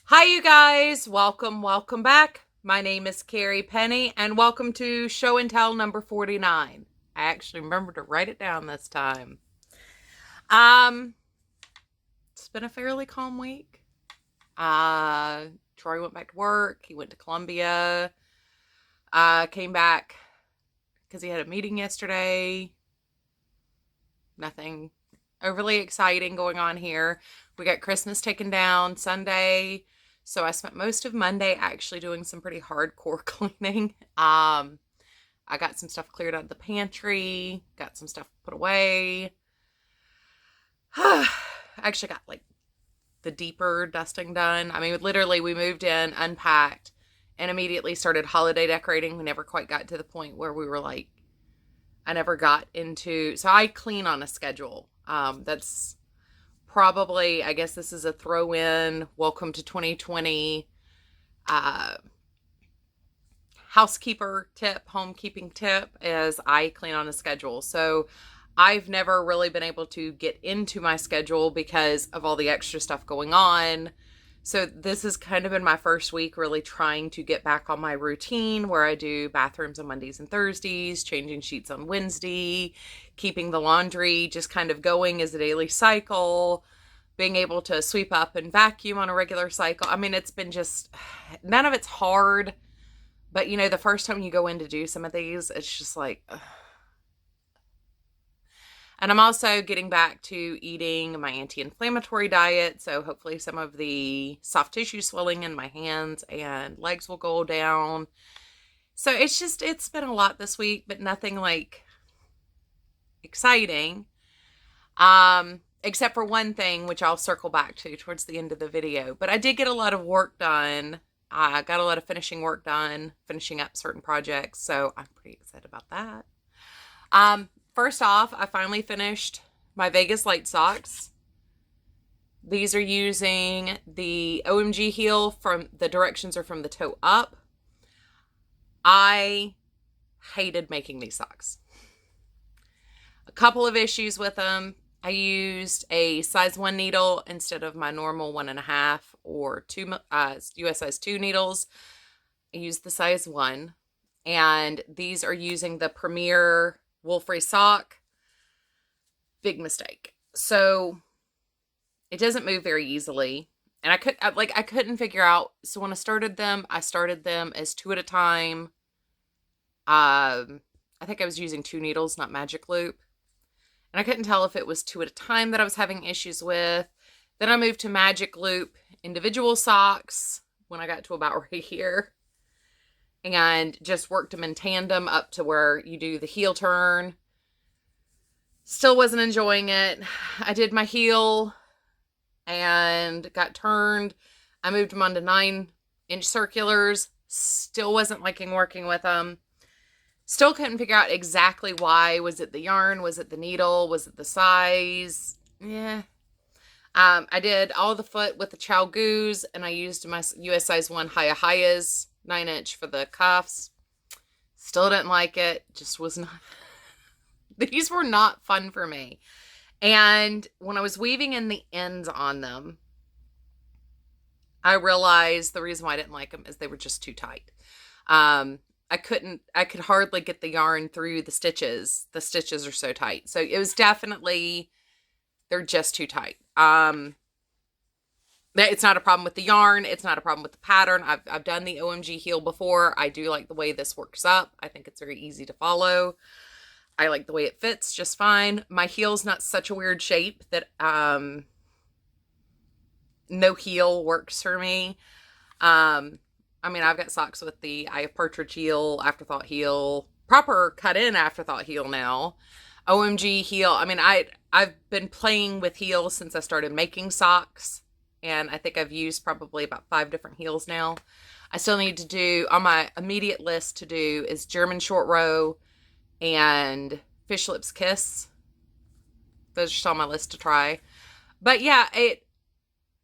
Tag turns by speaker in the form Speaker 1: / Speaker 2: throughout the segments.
Speaker 1: Hi, you guys. Welcome back. My name is Carrie Penny, and welcome to Show and Tell number 49. I actually remembered to write it down this time. Um, it's been a fairly calm week. Troy went back to work. He went to Columbia. Came back because he had a meeting yesterday. Nothing overly exciting going on here. We got Christmas taken down Sunday. So I spent most of Monday actually doing some pretty hardcore cleaning. I got some stuff cleared out of the pantry, got some stuff put away. I actually got like the deeper dusting done. I mean, literally we moved in, unpacked, and immediately started holiday decorating. We never quite got to the point where we were like, I never got into, so I clean on a schedule. That's probably, I guess this is a throw in, welcome to 2020, housekeeper tip, homekeeping tip, is I clean on a schedule. So I've never really been able to get into my schedule because of all the extra stuff going on. So this has kind of been my first week really trying to get back on my routine where I do bathrooms on Mondays and Thursdays, changing sheets on Wednesday, keeping the laundry just kind of going as a daily cycle, being able to sweep up and vacuum on a regular cycle. I mean, it's been just, none of it's hard, but you know, the first time you go in to do some of these, it's just like, ugh. And I'm also getting back to eating my anti-inflammatory diet. So hopefully some of the soft tissue swelling in my hands and legs will go down. So it's been a lot this week, but nothing like exciting. Except for one thing, which I'll circle back to towards the end of the video. But I did get a lot of work done. I got a lot of finishing work done, finishing up certain projects. So I'm pretty excited about that. First off, I finally finished my Vegas light socks. These are using the OMG heel, from the directions are from the toe up. I hated making these socks. A couple of issues with them. I used a size 1 needle instead of my normal 1.5 or 2 US size 2 needles. I used the size 1. And these are using the Premier wool-free sock. Big mistake. So it doesn't move very easily. And I couldn't figure out. So when I started them as 2 at a time. I think I was using 2 needles, not magic loop. And I couldn't tell if it was 2 at a time that I was having issues with. Then I moved to magic loop individual socks when I got to about right here. And just worked them in tandem up to where you do the heel turn. Still wasn't enjoying it. I did my heel and got turned. I moved them onto 9-inch circulars. Still wasn't liking working with them. Still couldn't figure out exactly why. Was it the yarn? Was it the needle? Was it the size? Yeah. I did all the foot with the Chow Goose, and I used my US size 1 Hayas 9-inch for the cuffs. Still didn't like it. Just was not. These were not fun for me. And when I was weaving in the ends on them, I realized the reason why I didn't like them is they were just too tight. I could hardly get the yarn through the stitches. The stitches are so tight. So it was definitely, they're just too tight. It's not a problem with the yarn. It's not a problem with the pattern. I've done the OMG heel before. I do like the way this works up. I think it's very easy to follow. I like the way it fits just fine. My heel's not such a weird shape that no heel works for me. I mean, I've got socks with the I have partridge heel, afterthought heel, proper cut in afterthought heel now. OMG heel. I mean, I've been playing with heels since I started making socks. And I think I've used probably about 5 different heels now. I still need to do, on my immediate list to do, is German short row and Fish Lips Kiss. Those are still on my list to try. But yeah,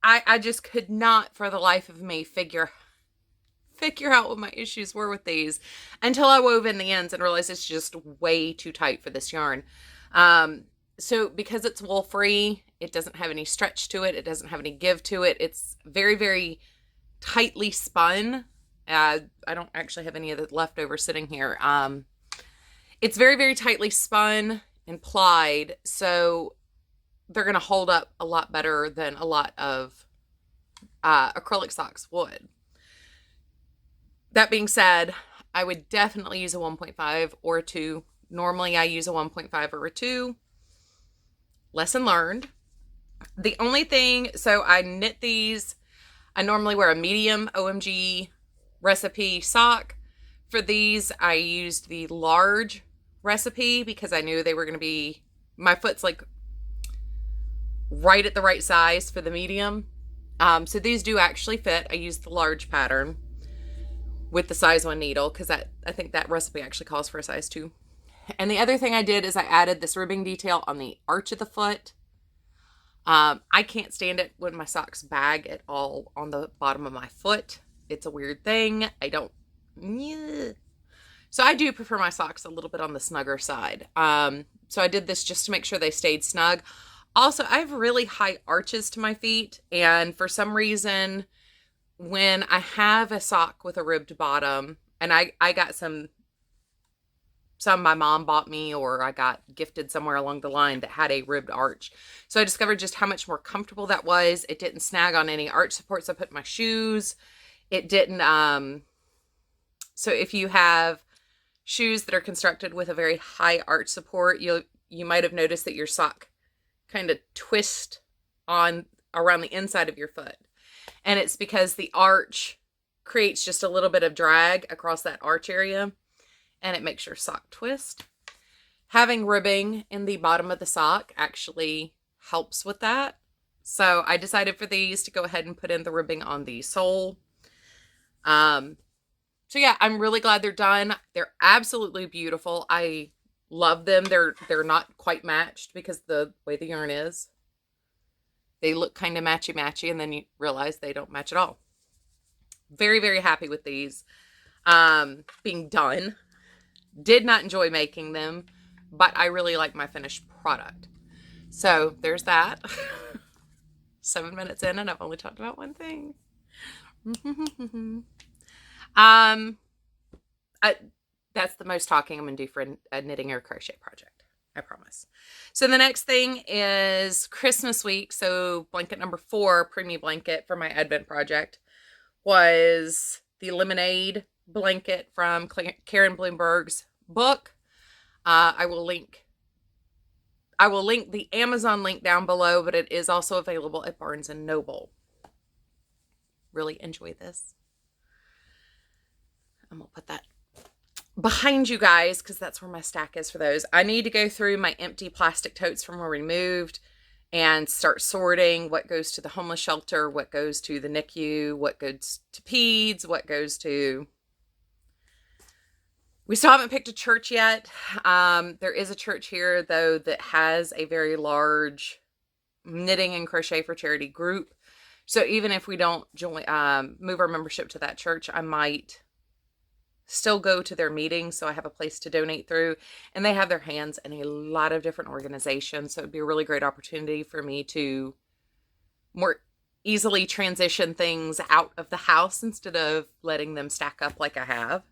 Speaker 1: I just could not for the life of me figure out what my issues were with these until I wove in the ends and realized it's just way too tight for this yarn. So because it's wool free, it doesn't have any stretch to it. It doesn't have any give to it. It's very, very tightly spun. I don't actually have any of the leftovers sitting here. It's very, very tightly spun and plied, so they're going to hold up a lot better than a lot of acrylic socks would. That being said, I would definitely use a 1.5 or a 2. Normally I use a 1.5 or a 2. Lesson learned. The only thing, so I knit these. I normally wear a medium OMG recipe sock. For these, I used the large recipe because I knew they were going to be, my foot's like right at the right size for the medium. So these do actually fit. I used the large pattern with the size 1 needle because I think that recipe actually calls for a size 2. And the other thing I did is I added this ribbing detail on the arch of the foot. I can't stand it when my socks bag at all on the bottom of my foot. It's a weird thing. I don't. So I do prefer my socks a little bit on the snugger side. So I did this just to make sure they stayed snug. Also, I have really high arches to my feet. And for some reason, when I have a sock with a ribbed bottom, and I got some my mom bought me or I got gifted somewhere along the line that had a ribbed arch. So I discovered just how much more comfortable that was. It didn't snag on any arch supports I put in my shoes. It didn't, so if you have shoes that are constructed with a very high arch support, you might have noticed that your sock kind of twist on around the inside of your foot. And it's because the arch creates just a little bit of drag across that arch area. And it makes your sock twist. Having ribbing in the bottom of the sock actually helps with that. So I decided for these to go ahead and put in the ribbing on the sole. So yeah, I'm really glad they're done. They're absolutely beautiful. I love them. They're not quite matched because the way the yarn is. They look kind of matchy-matchy and then you realize they don't match at all. Very, very happy with these being done. Did not enjoy making them, but I really like my finished product. So there's that. 7 minutes in and I've only talked about one thing. That's the most talking I'm going to do for a knitting or crochet project. I promise. So the next thing is Christmas week. So blanket number 4, preemie blanket for my Advent project, was the Lemonade blanket from Karen Bloomberg's book. I will link the Amazon link down below, but it is also available at Barnes & Noble. Really enjoy this. I'm going to put that behind you guys because that's where my stack is for those. I need to go through my empty plastic totes from where we moved and start sorting what goes to the homeless shelter, what goes to the NICU, what goes to peds, what goes to... We still haven't picked a church yet. There is a church here, though, that has a very large knitting and crochet for charity group. So even if we don't join, move our membership to that church, I might still go to their meetings so I have a place to donate through. And they have their hands in a lot of different organizations. So it'd be a really great opportunity for me to more easily transition things out of the house instead of letting them stack up like I have.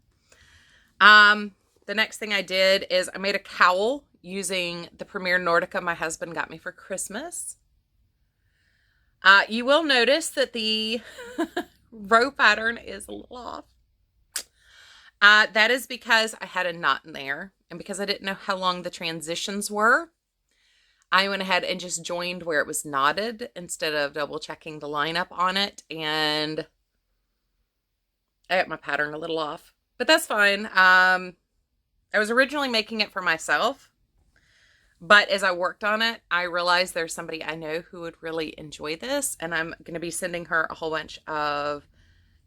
Speaker 1: The next thing I did is I made a cowl using the Premier Nordica my husband got me for Christmas. You will notice that the row pattern is a little off. That is because I had a knot in there, and because I didn't know how long the transitions were, I went ahead and just joined where it was knotted instead of double checking the lineup on it, and I got my pattern a little off. But that's fine. I was originally making it for myself, but as I worked on it, I realized there's somebody I know who would really enjoy this, and I'm going to be sending her a whole bunch of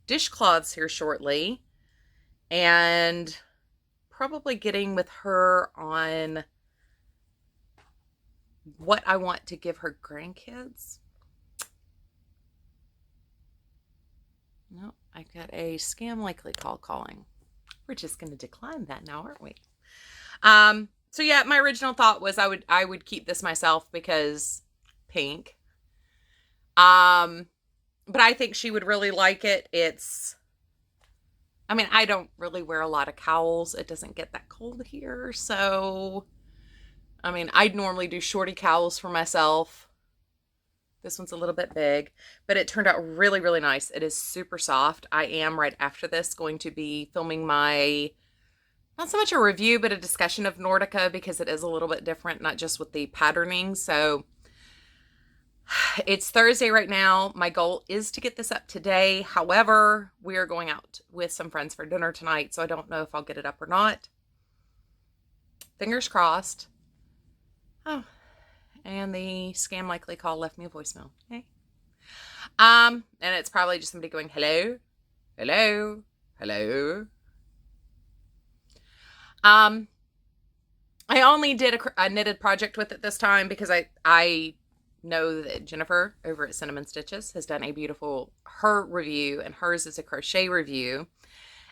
Speaker 1: dishcloths here shortly, and probably getting with her on what I want to give her grandkids. No, I got a scam likely call calling. We're just going to decline that now, aren't we? So yeah, my original thought was I would keep this myself because pink. but I think she would really like it. I mean, I don't really wear a lot of cowls. It doesn't get that cold here. So, I mean, I'd normally do shorty cowls for myself. This one's a little bit big, but it turned out really, really nice. It is super soft. I am right after this going to be filming my, not so much a review, but a discussion of Nordica because it is a little bit different, not just with the patterning. So it's Thursday right now. My goal is to get this up today. However, we are going out with some friends for dinner tonight, so I don't know if I'll get it up or not. Fingers crossed. Oh, and the scam likely call left me a voicemail. Hey. And it's probably just somebody going, hello, hello, hello. I only did a knitted project with it this time because I know that Jennifer over at Cinnamon Stitches has done a beautiful, her review, and hers is a crochet review.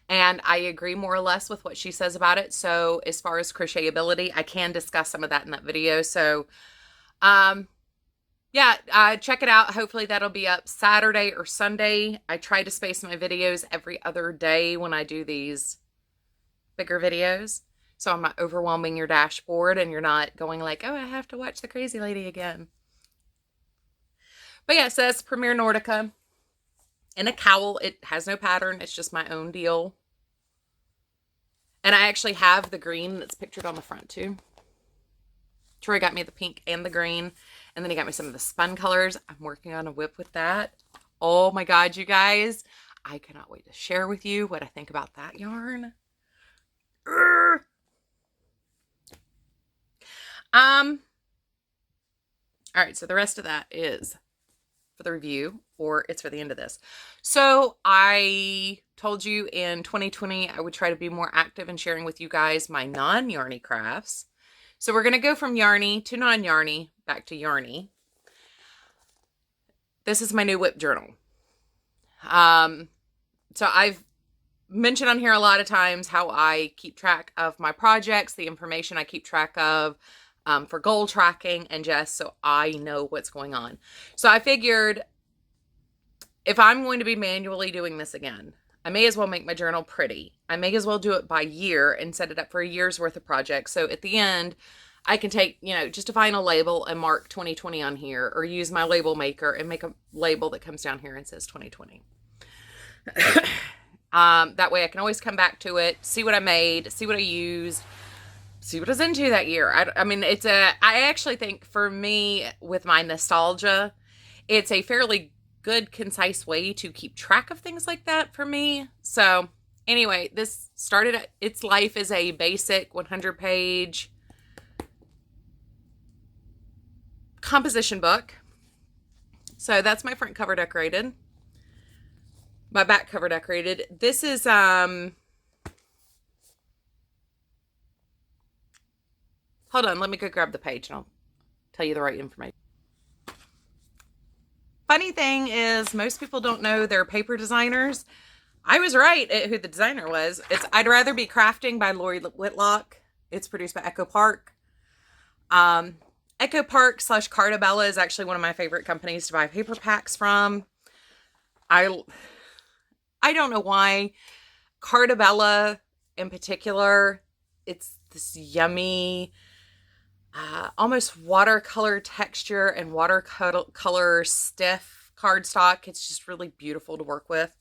Speaker 1: And I agree more or less with what she says about it. So as far as crochetability, I can discuss some of that in that video. So, yeah, check it out. Hopefully that'll be up Saturday or Sunday. I try to space my videos every other day when I do these bigger videos. So I'm not overwhelming your dashboard and you're not going like, oh, I have to watch the crazy lady again. But yeah, it says Premier Nordica in a cowl. It has no pattern. It's just my own deal. And I actually have the green that's pictured on the front too. Troy got me the pink and the green. And then he got me some of the spun colors. I'm working on a whip with that. Oh my God, you guys. I cannot wait to share with you what I think about that yarn. All right, so the rest of that is for the review, or it's for the end of this. So I told you in 2020 I would try to be more active in sharing with you guys my non-yarny crafts. So we're going to go from yarny to non-yarny, back to yarny. This is my new whip journal. So I've mentioned on here a lot of times how I keep track of my projects, the information I keep track of for goal tracking, and just so I know what's going on. So I figured if I'm going to be manually doing this again, I may as well make my journal pretty. I may as well do it by year and set it up for a year's worth of projects. So at the end, I can take, just a final label and mark 2020 on here, or use my label maker and make a label that comes down here and says 2020. That way I can always come back to it, see what I made, see what I used, see what I was into that year. I mean, I actually think for me with my nostalgia, it's a fairly good, concise way to keep track of things like that for me. So anyway, this started its life as a basic 100-page composition book. So that's my front cover decorated. My back cover decorated. This is, hold on, let me go grab the page and I'll tell you the right information. Funny thing is, most people don't know they're paper designers. I was right at who the designer was. It's I'd Rather Be Crafting by Lori Whitlock. It's produced by Echo Park. Echo Park / Cartabella is actually one of my favorite companies to buy paper packs from. I don't know why. Cartabella in particular, it's this yummy, almost watercolor texture and watercolor stiff cardstock. It's just really beautiful to work with.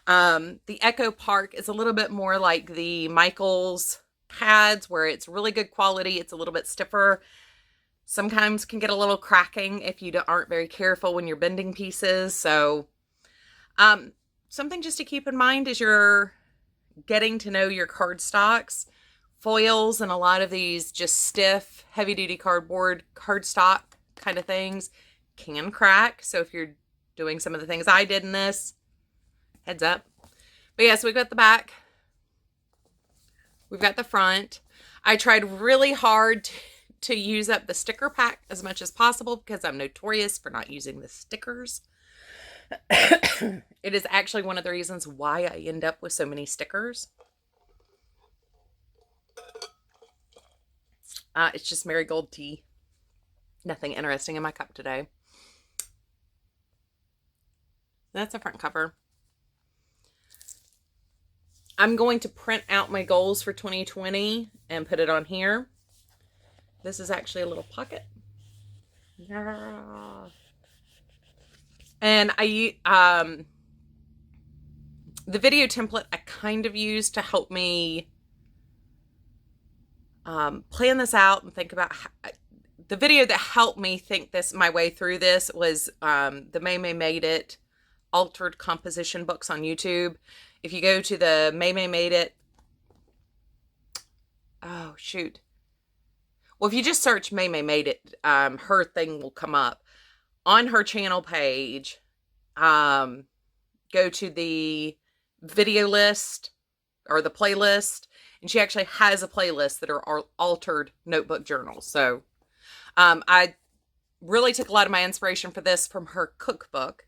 Speaker 1: The Echo Park is a little bit more like the Michaels pads, where it's really good quality. It's a little bit stiffer. Sometimes can get a little cracking if you aren't very careful when you're bending pieces. So, something just to keep in mind as you're getting to know your cardstocks. Foils and a lot of these just stiff, heavy-duty cardstock kind of things can crack. So if you're doing some of the things I did in this, heads up. But yes, we've got the back. We've got the front. I tried really hard to use up the sticker pack as much as possible because I'm notorious for not using the stickers. It is actually one of the reasons why I end up with so many stickers. It's just marigold tea. Nothing interesting in my cup today. That's the front cover. I'm going to print out my goals for 2020 and put it on here. This is actually a little pocket. Yeah. And the video template I kind of used to help me plan this out and think about the video that helped me think my way through this was the May Made It altered composition books on YouTube. If you go to the May Made It, oh shoot. Well, if you just search May Made It, her thing will come up. On her channel page, go to the video list or the playlist, and she actually has a playlist that are altered notebook journals. So I really took a lot of my inspiration for this from her cookbook.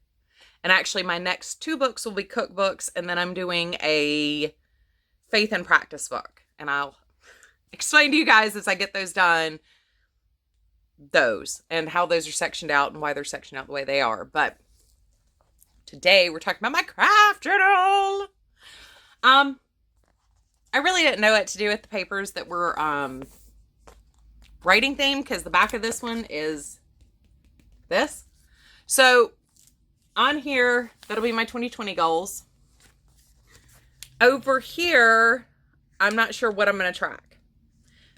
Speaker 1: And actually my next 2 books will be cookbooks, and then I'm doing a faith and practice book. And I'll explain to you guys as I get those done, and how those are sectioned out and why they're sectioned out the way they are. But today we're talking about my craft journal. I really didn't know what to do with the papers that were writing themed, because the back of this one is this. So on here, that'll be my 2020 goals. Over here, I'm not sure what I'm going to track,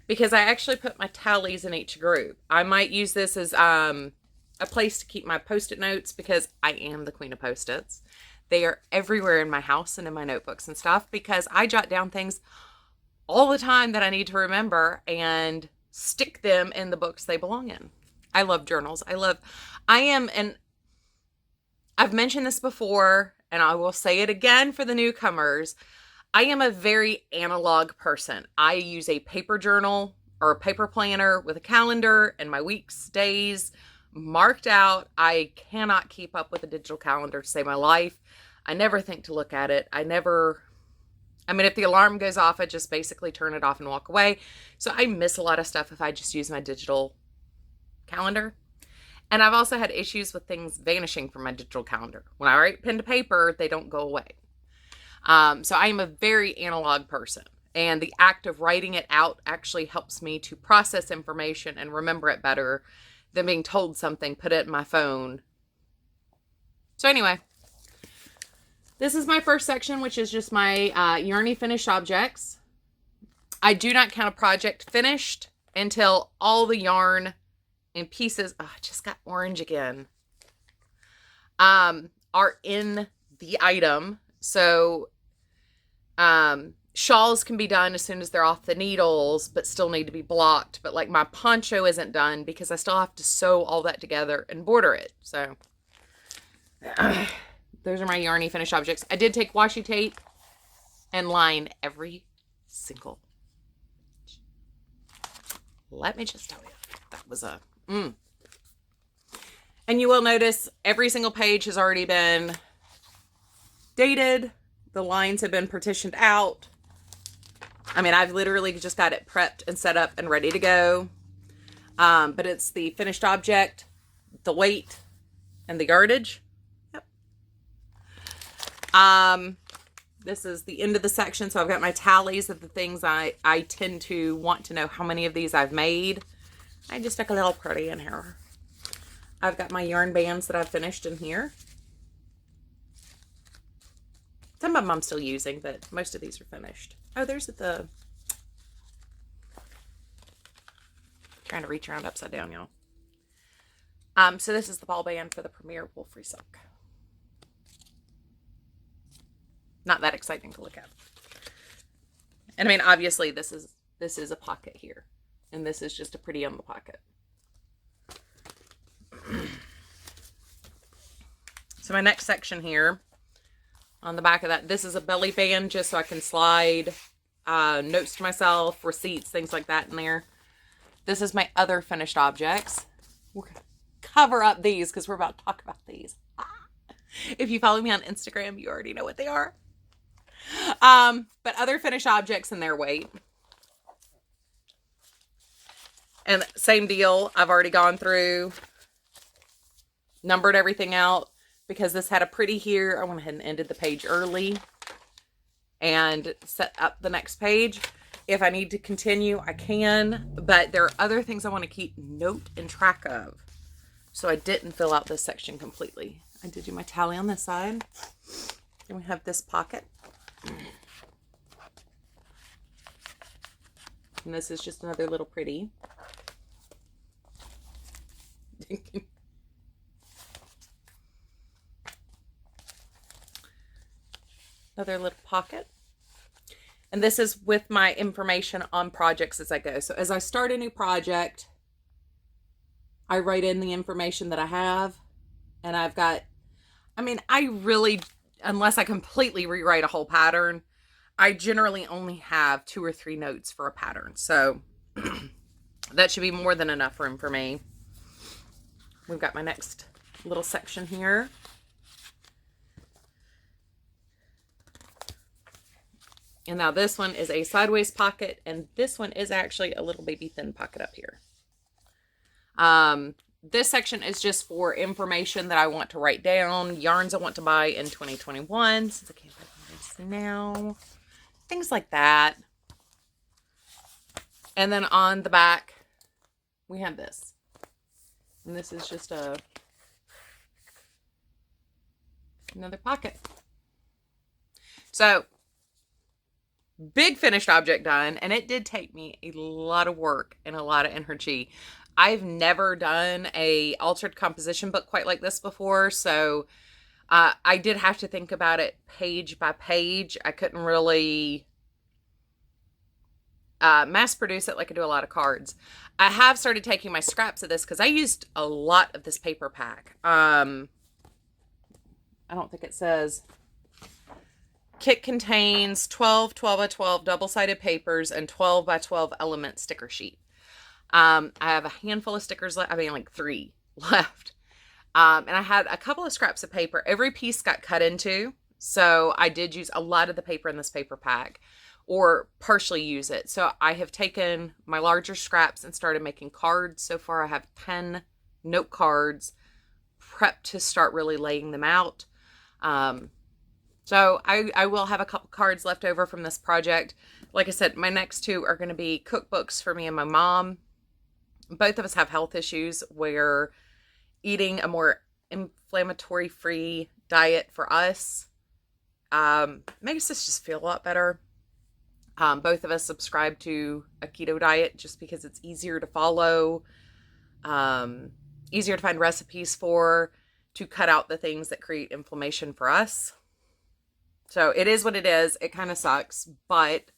Speaker 1: because I actually put my tallies in each group. I might use this as a place to keep my Post-it notes, because I am the queen of Post-its. They are everywhere in my house and in my notebooks and stuff, because I jot down things all the time that I need to remember and stick them in the books they belong in. I love journals. I've mentioned this before, and I will say it again for the newcomers. I am a very analog person. I use a paper journal or a paper planner with a calendar and my weeks, days marked out. I cannot keep up with a digital calendar to save my life. I never think to look at it. If the alarm goes off, I just basically turn it off and walk away. So I miss a lot of stuff if I just use my digital calendar. And I've also had issues with things vanishing from my digital calendar. When I write pen to paper, they don't go away. So I am a very analog person. And the act of writing it out actually helps me to process information and remember it better than being told something, put it in my phone. So anyway, this is my first section, which is just my yarny finished objects. I do not count a project finished until all the yarn and pieces, I just got orange again, are in the item. So shawls can be done as soon as they're off the needles, but still need to be blocked. But like my poncho isn't done because I still have to sew all that together and border it. So those are my yarny finished objects. I did take washi tape and line every single. Let me just tell you, that was a And you will notice every single page has already been dated. The lines have been partitioned out. I've literally just got it prepped and set up and ready to go. But it's the finished object, the weight, and the yardage. Yep. This is the end of the section. So I've got my tallies of the things I tend to want to know how many of these I've made. I just stuck a little pretty in here. I've got my yarn bands that I've finished in here. Some of them I'm still using, but most of these are finished. Oh, there's the... Trying to reach around upside down, y'all. So this is the ball band for the Premier Wool Free Silk. Not that exciting to look at. And obviously this is a pocket here. And this is just a pretty on the pocket. So my next section here, on the back of that, this is a belly band just so I can slide notes to myself, receipts, things like that in there. This is my other finished objects. We're going to cover up these because we're about to talk about these. If you follow me on Instagram, you already know what they are. But other finished objects and their weight. And same deal, I've already gone through, numbered everything out. because this had a pretty here, I went ahead and ended the page early and set up the next page. If I need to continue, I can, but there are other things I want to keep note and track of. So I didn't fill out this section completely. I did do my tally on this side. And we have this pocket. And this is just another little pretty. Another little pocket. And this is with my information on projects as I go. So as I start a new project, I write in the information that I have. And I've got, I mean, I really, unless I completely rewrite a whole pattern, I generally only have 2 or 3 notes for a pattern. So that should be more than enough room for me. We've got my next little section here. And now this one is a sideways pocket, and this one is actually a little baby thin pocket up here. This section is just for information that I want to write down, yarns I want to buy in 2021, since I can't buy yarns now, things like that. And then on the back, we have this. And this is just another pocket. So, big finished object done, and it did take me a lot of work and a lot of energy. I've never done a altered composition book quite like this before, so I did have to think about it page by page. I couldn't really mass produce it like I do a lot of cards. I have started taking my scraps of this because I used a lot of this paper pack. I don't think it says. Kit contains 12 12 by 12 double-sided papers and 12 by 12 element sticker sheet. I have a handful of stickers left. I mean, like 3 left. And I had a couple of scraps of paper. Every piece got cut into. So I did use a lot of the paper in this paper pack, or partially use it. So I have taken my larger scraps and started making cards. So far I have 10 note cards prepped to start really laying them out. So I will have a couple cards left over from this project. Like I said, my next 2 are going to be cookbooks for me and my mom. Both of us have health issues where eating a more inflammatory-free diet for us makes us just feel a lot better. Both of us subscribe to a keto diet just because it's easier to follow, easier to find recipes for, to cut out the things that create inflammation for us. So it is what it is. It kind of sucks, but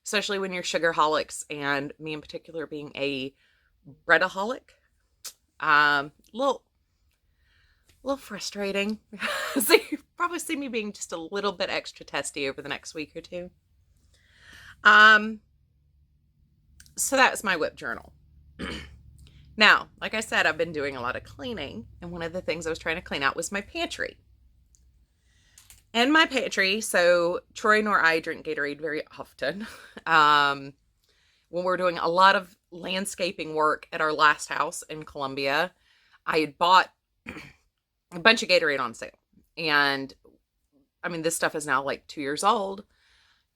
Speaker 1: especially when you're sugarholics, and me in particular being a breadaholic, little frustrating. So you probably see me being just a little bit extra testy over the next week or 2. So that's my WIP journal. Now, like I said, I've been doing a lot of cleaning, and one of the things I was trying to clean out was my pantry. In my pantry, so Troy nor I drink Gatorade very often. When we're doing a lot of landscaping work at our last house in Columbia, I had bought a bunch of Gatorade on sale. And I mean, this stuff is now like 2 years old.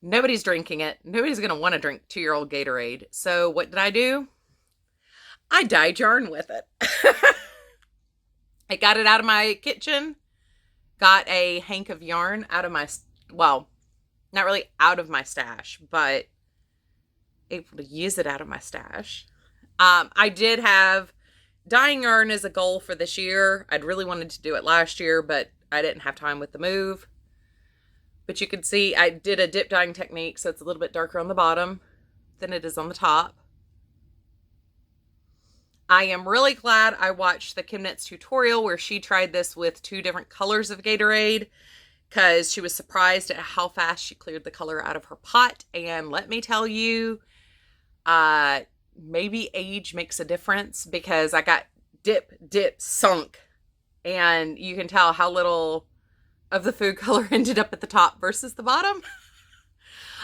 Speaker 1: Nobody's drinking it. Nobody's going to want to drink 2-year-old Gatorade. So what did I do? I dyed yarn with it. I got it out of my kitchen. Got a hank of yarn out of my, well, not really out of my stash, but able to use it out of my stash. I did have dyeing yarn as a goal for this year. I'd really wanted to do it last year, but I didn't have time with the move. But you can see I did a dip dyeing technique, so it's a little bit darker on the bottom than it is on the top. I am really glad I watched the Kim Knits tutorial where she tried this with 2 different colors of Gatorade, because she was surprised at how fast she cleared the color out of her pot. And let me tell you, maybe age makes a difference, because I got dip, sunk, and you can tell how little of the food color ended up at the top versus the bottom.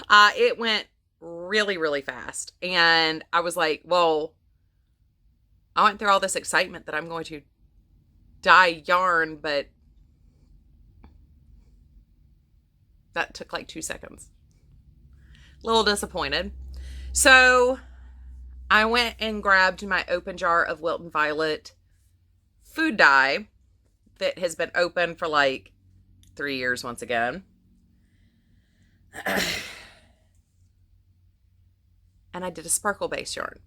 Speaker 1: It went really, really fast. And I was like, well, I went through all this excitement that I'm going to dye yarn, but That took like 2 seconds. A little disappointed. So I went and grabbed my open jar of Wilton Violet food dye that has been open for like 3 years once again. And I did a sparkle base yarn.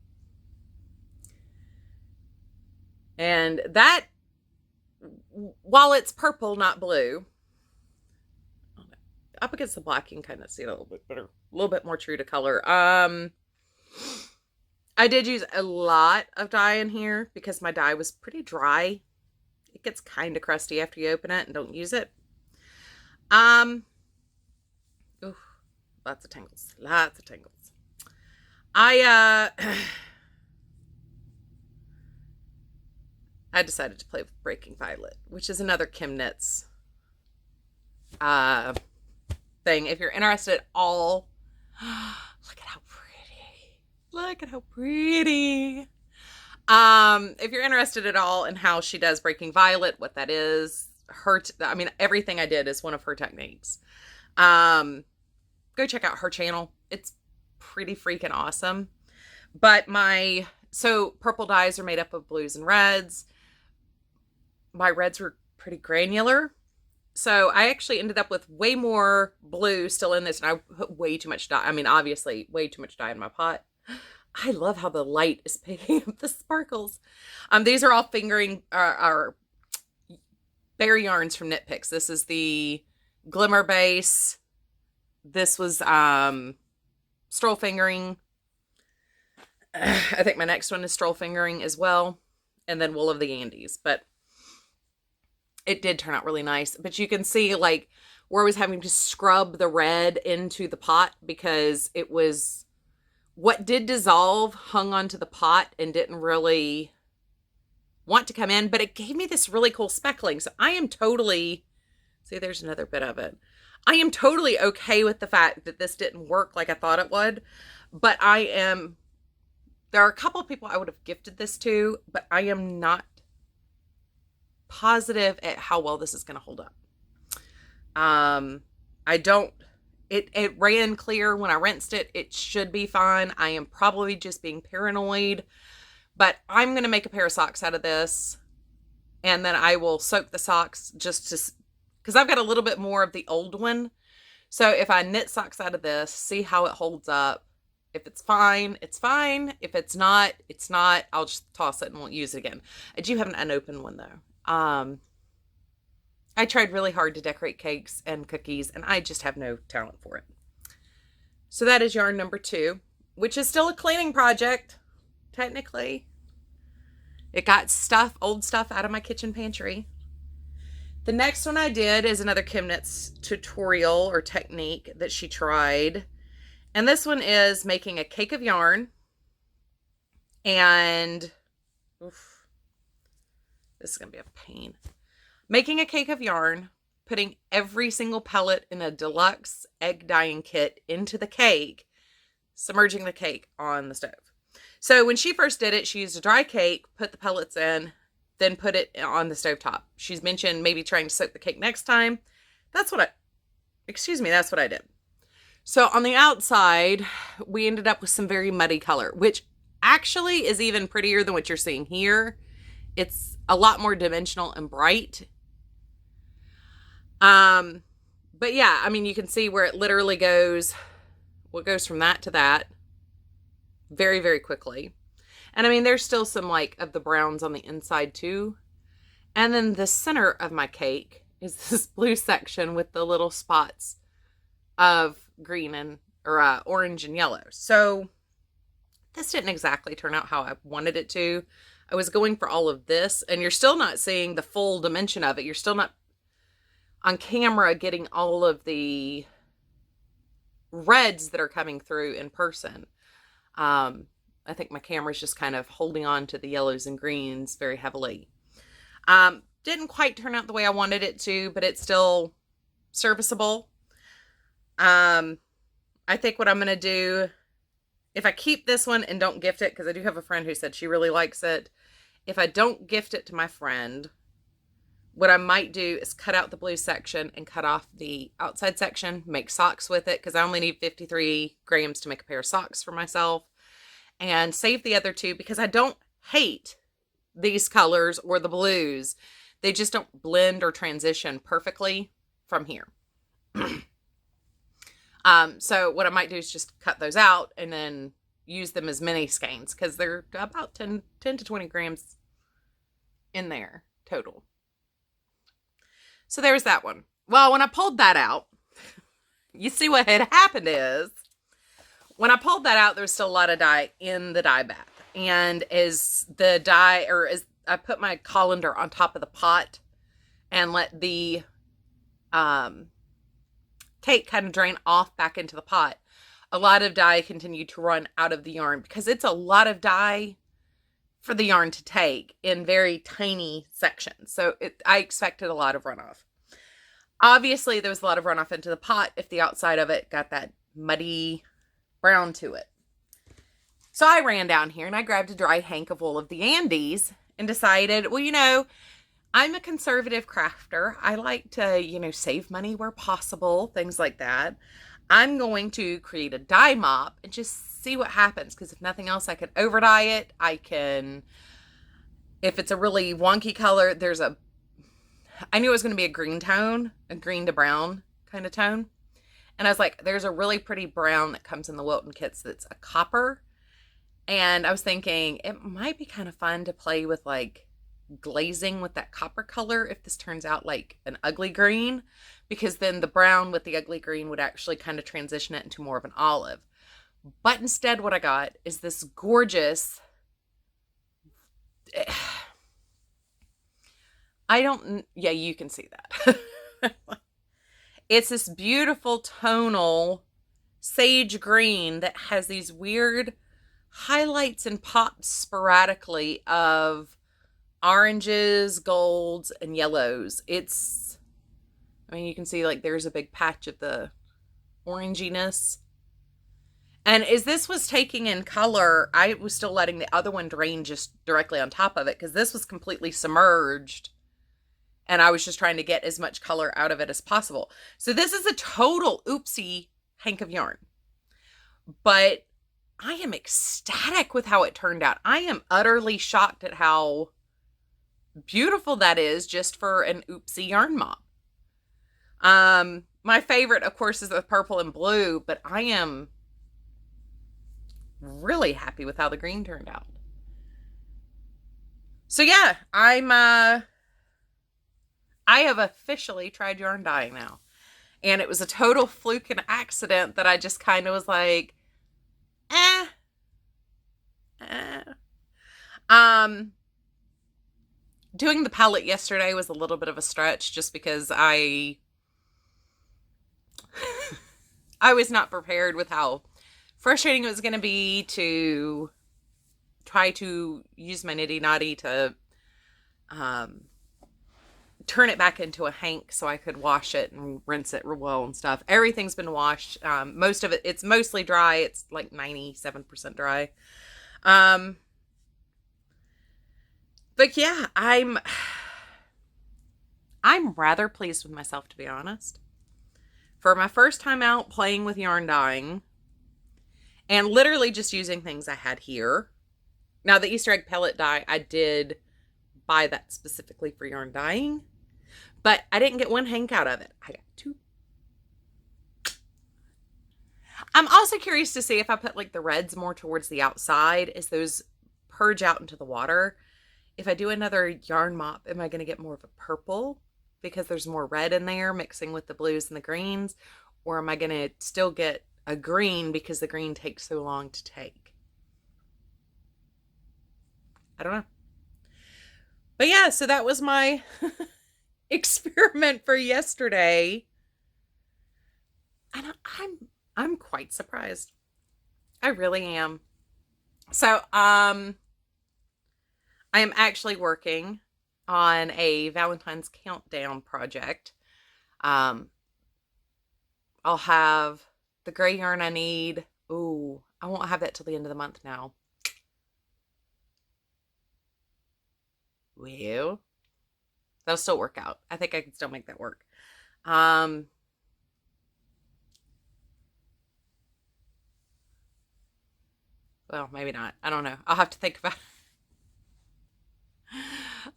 Speaker 1: And that, while it's purple, not blue, up against the black, you can kind of see it a little bit better, a little bit more true to color. I did use a lot of dye in here because my dye was pretty dry. It gets kind of crusty after you open it and don't use it. Ooh, lots of tangles, lots of tangles. I decided to play with Breaking Violet, which is another Kim Knits thing. If you're interested at all, look at how pretty. Look at how pretty. If you're interested at all in how she does Breaking Violet, what that is, I mean, everything I did is one of her techniques. Go check out her channel. It's pretty freaking awesome. But so purple dyes are made up of blues and reds. My reds were pretty granular. So I actually ended up with way more blue still in this, and I put way too much dye. I mean, obviously, way too much dye in my pot. I love how the light is picking up the sparkles. These are all fingering, our bare yarns from Knit Picks. This is the Glimmer Base. This was Stroll Fingering. I think my next one is Stroll Fingering as well. And then Wool of the Andes. But it did turn out really nice. But you can see, like, where I was having to scrub the red into the pot because it was, what did dissolve hung onto the pot and didn't really want to come in. But it gave me this really cool speckling. So I am totally, see, there's another bit of it. I am totally okay with the fact that this didn't work like I thought it would. But there are a couple of people I would have gifted this to, but I am not positive at how well this is going to hold up. It ran clear when I rinsed it. It should be fine. I am probably just being paranoid, but I'm going to make a pair of socks out of this, and then I will soak the socks because I've got a little bit more of the old one. So if I knit socks out of this, see how it holds up. If it's fine, it's fine. If it's not, it's not. I'll just toss it and won't use it again. I do have an unopened one though. I tried really hard to decorate cakes and cookies, and I just have no talent for it. So that is yarn number 2, which is still a cleaning project, technically. It got old stuff out of my kitchen pantry. The next one I did is another Kim Knits tutorial or technique that she tried. And this one is making a cake of yarn. And this is going to be a pain. Making a cake of yarn, putting every single pellet in a deluxe egg dyeing kit into the cake, submerging the cake on the stove. So when she first did it, she used a dry cake, put the pellets in, then put it on the stovetop. She's mentioned maybe trying to soak the cake next time. That's what I did. So on the outside, we ended up with some very muddy color, which actually is even prettier than what you're seeing here. It's a lot more dimensional and bright. But yeah, I mean, you can see where it literally goes, what goes from that to that very, very quickly. And I mean, there's still some like of the browns on the inside too. And then the center of my cake is this blue section with the little spots of green and orange and yellow. So this didn't exactly turn out how I wanted it to. I was going for all of this, and you're still not seeing the full dimension of it. You're still not on camera getting all of the reds that are coming through in person. I think my camera's just kind of holding on to the yellows and greens very heavily. Didn't quite turn out the way I wanted it to, but it's still serviceable. I think what I'm going to do, if I keep this one and don't gift it, because I do have a friend who said she really likes it. If I don't gift it to my friend, what I might do is cut out the blue section and cut off the outside section, make socks with it, because I only need 53 grams to make a pair of socks for myself, and save the other 2 because I don't hate these colors or the blues. They just don't blend or transition perfectly from here. So what I might do is just cut those out and then use them as mini skeins, because they're about 10 to 20 grams in there total. So there's that one. Well, when I pulled that out, you see what had happened is, when I pulled that out, there's still a lot of dye in the dye bath. And as the dye, or as I put my colander on top of the pot and let the cake kind of drain off back into the pot, a lot of dye continued to run out of the yarn, because it's a lot of dye for the yarn to take in very tiny sections. So I expected a lot of runoff. Obviously, there was a lot of runoff into the pot if the outside of it got that muddy brown to it. So I ran down here and I grabbed a dry hank of wool of the Andes and decided, well, you know, I'm a conservative crafter. I like to, you know, save money where possible, things like that. I'm going to create a dye mop and just see what happens, because if nothing else, I can over dye it. I can, if it's a really wonky color, I knew it was going to be a green tone, a green to brown kind of tone. And I was like, there's a really pretty brown that comes in the Wilton kits that's a copper. And I was thinking it might be kind of fun to play with like glazing with that copper color if this turns out like an ugly green, because then the brown with the ugly green would actually kind of transition it into more of an olive. But instead what I got is this gorgeous, yeah, you can see that. It's this beautiful tonal sage green that has these weird highlights and pops sporadically of oranges, golds, and yellows. I mean, you can see like there's a big patch of the oranginess. And as this was taking in color, I was still letting the other one drain just directly on top of it, because this was completely submerged. And I was just trying to get as much color out of it as possible. So this is a total oopsie hank of yarn. But I am ecstatic with how it turned out. I am utterly shocked at how beautiful that is just for an oopsie yarn mop. My favorite, of course, is the purple and blue, but I am really happy with how the green turned out. So yeah, I have officially tried yarn dyeing now. And it was a total fluke and accident that I just kind of was like, doing the palette yesterday was a little bit of a stretch, just because I was not prepared with how frustrating it was going to be to try to use my nitty knotty to turn it back into a hank so I could wash it and rinse it real well and stuff. Everything's been washed. Most of it, it's mostly dry. It's like 97% dry. But yeah, I'm rather pleased with myself, to be honest. For my first time out playing with yarn dyeing and literally just using things I had here. Now, the Easter egg pellet dye, I did buy that specifically for yarn dyeing, but I didn't get one hank out of it. I got 2. I'm also curious to see if I put like the reds more towards the outside as those purge out into the water. If I do another yarn mop, am I going to get more of a purple because there's more red in there mixing with the blues and the greens? Or am I going to still get a green because the green takes so long to take? I don't know. But yeah, so that was my experiment for yesterday. And I'm quite surprised. I really am. So, I am actually working on a Valentine's countdown project. I'll have the gray yarn I need. Ooh, I won't have that till the end of the month now. Well, That'll still work out. I think I can still make that work. Well, maybe not. I don't know. I'll have to think about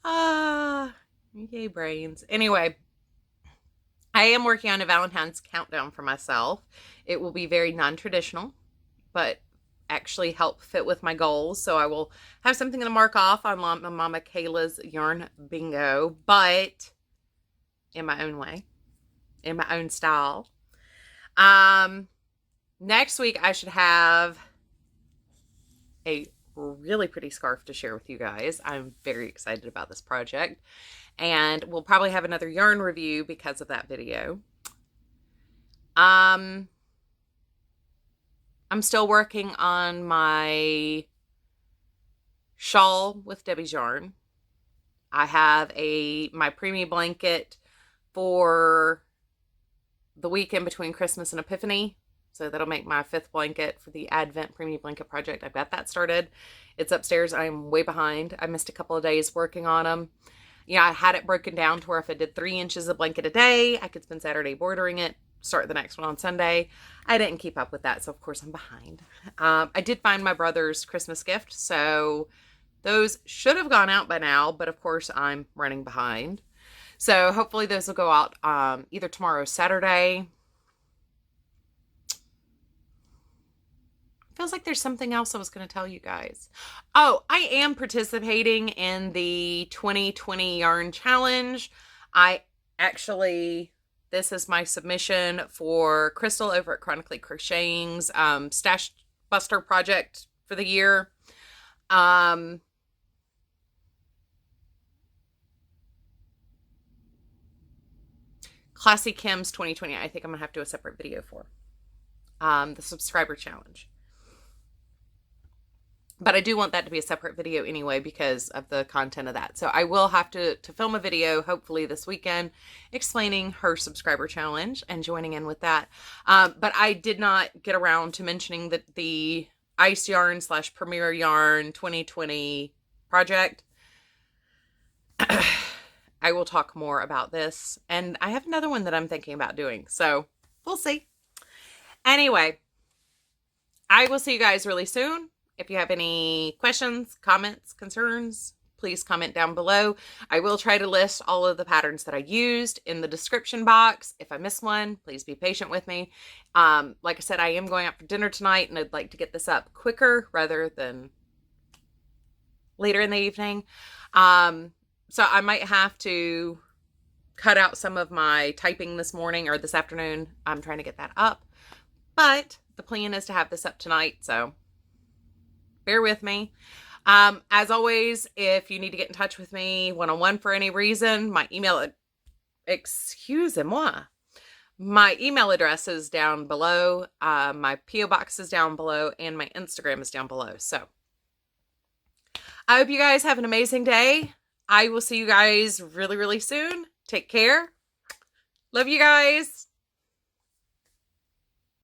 Speaker 1: it. Yay, brains. Anyway, I am working on a Valentine's countdown for myself. It will be very non-traditional, but actually help fit with my goals. So I will have something to mark off on Mama Kayla's yarn bingo, but in my own way, in my own style. Next week I should have a really pretty scarf to share with you guys. I'm very excited about this project, and we'll probably have another yarn review because of that video. I'm still working on my shawl with Debbie's yarn. I have my preemie blanket for the weekend between Christmas and Epiphany. So that'll make my 5th blanket for the Advent preemie blanket project. I've got that started. It's upstairs. I'm way behind. I missed a couple of days working on them. Yeah, I had it broken down to where if I did 3 inches of blanket a day, I could spend Saturday bordering it, start the next one on Sunday. I didn't keep up with that, so of course I'm behind. I did find my brother's Christmas gift, so those should have gone out by now, but of course I'm running behind. So hopefully those will go out either tomorrow or Saturday. Feels like there's something else I was going to tell you guys. Oh, I am participating in the 2020 Yarn Challenge. This is my submission for Crystal over at Chronically Crocheting's Stash Buster project for the year. Classy Kim's 2020, I think I'm going to have to do a separate video for. The subscriber challenge. But I do want that to be a separate video anyway because of the content of that. So I will have to film a video, hopefully this weekend, explaining her subscriber challenge and joining in with that. But I did not get around to mentioning that the Ice Yarn / Premier Yarn 2020 project. I will talk more about this. And I have another one that I'm thinking about doing. So we'll see. Anyway, I will see you guys really soon. If you have any questions, comments, concerns, please comment down below. I will try to list all of the patterns that I used in the description box. If I miss one, please be patient with me. Like I said, I am going out for dinner tonight, and I'd like to get this up quicker rather than later in the evening. So I might have to cut out some of my typing this morning or this afternoon. I'm trying to get that up. But the plan is to have this up tonight, so bear with me. As always, if you need to get in touch with me one-on-one for any reason, my email, my email address is down below, my P.O. box is down below, and my Instagram is down below. So I hope you guys have an amazing day. I will see you guys really, really soon. Take care. Love you guys.